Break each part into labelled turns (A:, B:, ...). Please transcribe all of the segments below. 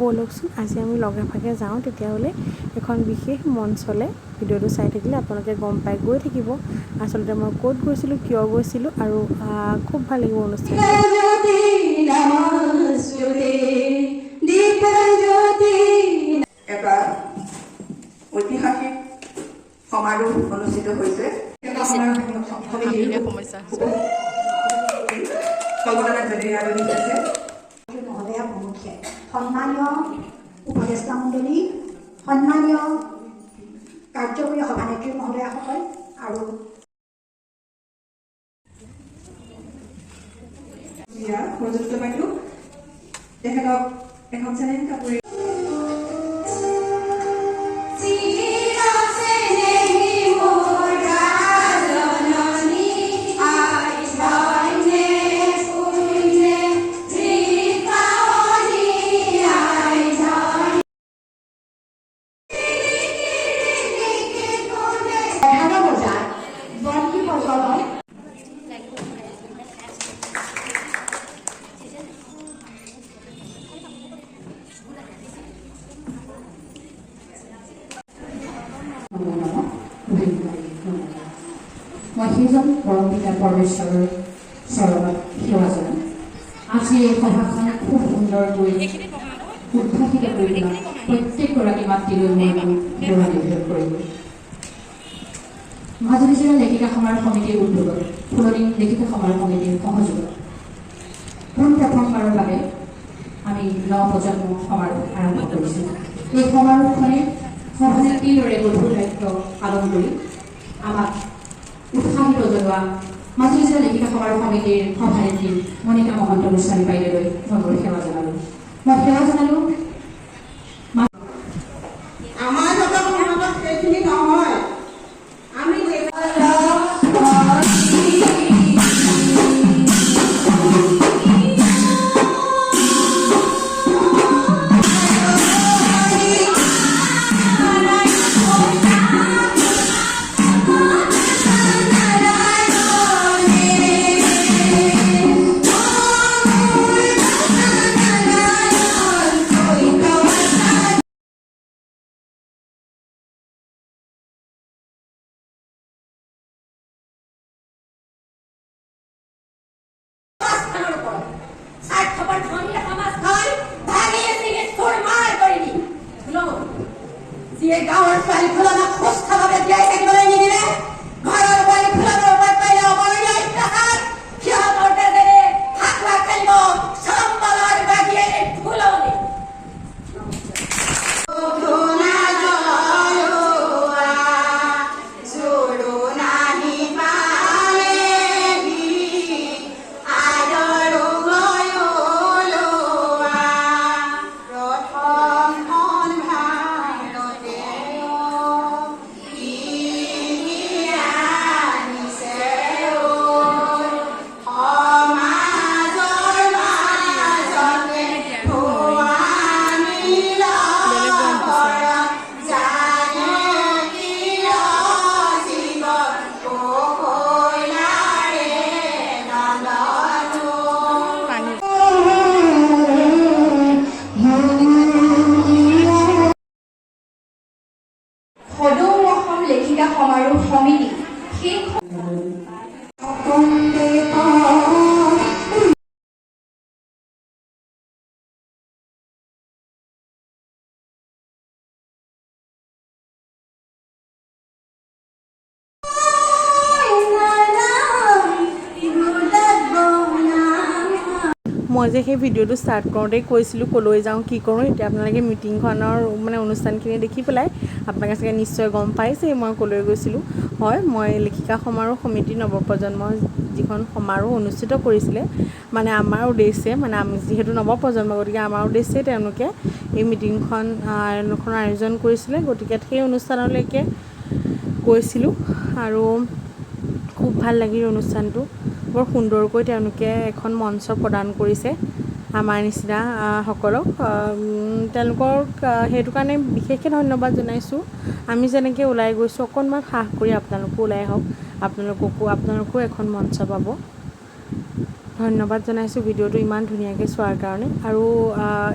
A: ব'লকচোন আজি আমি লগে ভাগে যাওঁ তেতিয়াহ'লে এখন বিশেষ মঞ্চলে ভিডিঅ'টো চাই থাকিলে আপোনালোকে গম পাই গৈ থাকিব আচলতে মই ক'ত গৈছিলোঁ কিয় গৈছিলোঁ আৰু খুব ভাল লাগিব অনুষ্ঠানটো
B: এটা ঐতিহাসিক সমাৰোহ অনুষ্ঠিত হৈছে
C: সন্মানীয় উপদেষ্টা মণ্ডলী সন্মানীয় কাৰ্যকৰী সভানেত্ৰী মহোদয়াসকল আৰু
B: প্ৰযুক্ত বাইদেউ তেখেতক এখন চেলেঞ্জ কাপোৰে
D: মই সেইজন পৰমপিতা পৰমেশ্বৰৰ চৰণত সেৱা জনাম আজি এই সভাখন খুব সুন্দৰকৈ উদ্ভাসিত কৰি তোলা প্ৰত্যেকগৰাকী মাতৃলৈ মই সেৱা নিবেদন কৰিলোঁ মাজুলী জিলা লেখিকা সমাৰোহ সমিতিৰ উদ্যোগত ফুলনি লেখিকা সমাৰোহ সমিতিৰ সহযোগত পোনপ্ৰথমবাৰৰ বাবে আমি নৱপ্ৰজন্ম সমাৰোহ আৰম্ভ কৰিছোঁ এই সমাৰোহখনে সভানেত্ৰীৰ দৰে গধুৰ দায়িত্ব পালন কৰি আমাক উৎসাহিত জনোৱা মাজুলী জিলা লেখিকা সমাৰোহ সমিতিৰ সভানেত্ৰী মণিকা মহন্ত গোস্বামী বাইদেউলৈ মই মোৰ সেৱা জনালোঁ
B: আমাৰ সমাজত সেইখিনি নহয় আমি গাঁৱৰ ছোৱালী ফুলনক সুস্থভাৱে জীয়াই থাকিবলৈ নিদিলে ঘৰৰ ছোৱালী ফুলনৰ ওপৰত পাৰিলে অপৰণীয় অত্যাচাৰ সিহঁতৰ তেজেৰে ফাকুৱা খেলিব চম্বলৰ বাগিয়ে ফুলনি লেখিকা সমাৰোহ সমিতি
A: মই যে সেই ভিডিঅ'টো ষ্টাৰ্ট কৰোঁতেই কৈছিলোঁ ক'লৈ যাওঁ কি কৰোঁ এতিয়া আপোনালোকে মিটিংখনৰ মানে অনুষ্ঠানখিনি দেখি পেলাই আপোনালোকে চাগে নিশ্চয় গম পাইছে মই ক'লৈ গৈছিলোঁ হয় মই লেখিকা সমাৰোহ সমিতিৰ নৱপ্ৰজন্মৰ যিখন সমাৰোহ অনুষ্ঠিত কৰিছিলে মানে আমাৰ উদ্দেশ্যে মানে আমি যিহেতু নৱপ্ৰজন্ম গতিকে আমাৰ উদ্দেশ্যে তেওঁলোকে এই মিটিংখন আয়োজন কৰিছিলে গতিকে সেই অনুষ্ঠানলৈকে গৈছিলোঁ আৰু খুব ভাল লাগিল অনুষ্ঠানটো বৰ সুন্দৰকৈ তেওঁলোকে এখন মঞ্চ প্ৰদান কৰিছে আমাৰ নিচিনা সকলক তেওঁলোকক সেইটো কাৰণে বিশেষকৈ ধন্যবাদ জনাইছোঁ আমি যেনেকৈ ওলাই গৈছোঁ অকণমান সাহস কৰি আপোনালোকো ওলাই আহক আপোনালোকো এখন মঞ্চ পাব ধন্যবাদ জনাইছোঁ ভিডিঅ'টো ইমান ধুনীয়াকৈ চোৱাৰ কাৰণে আৰু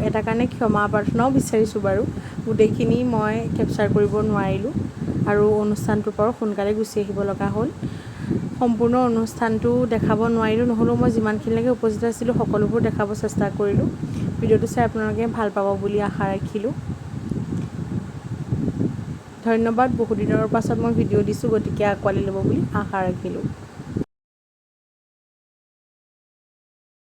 A: এটা কাৰণে ক্ষমা প্ৰাৰ্থনাও বিচাৰিছোঁ বাৰু গোটেইখিনি মই কেপচাৰ কৰিব নোৱাৰিলোঁ আৰু অনুষ্ঠানটোৰ পৰা সোনকালে গুচি আহিব লগা হ'ল সম্পূৰ্ণ অনুষ্ঠানটো দেখাব নোৱাৰিলোঁ নহ'লেও মই যিমানখিনিলৈকে উপস্থিত আছিলোঁ সকলোবোৰ দেখাব চেষ্টা কৰিলোঁ ভিডিঅ'টো চাই আপোনালোকে ভাল পাব বুলি আশা ৰাখিলোঁ ধন্যবাদ বহুদিনৰ পাছত মই ভিডিঅ' দিছোঁ গতিকে আঁকোৱালি ল'ব বুলি আশা ৰাখিলোঁ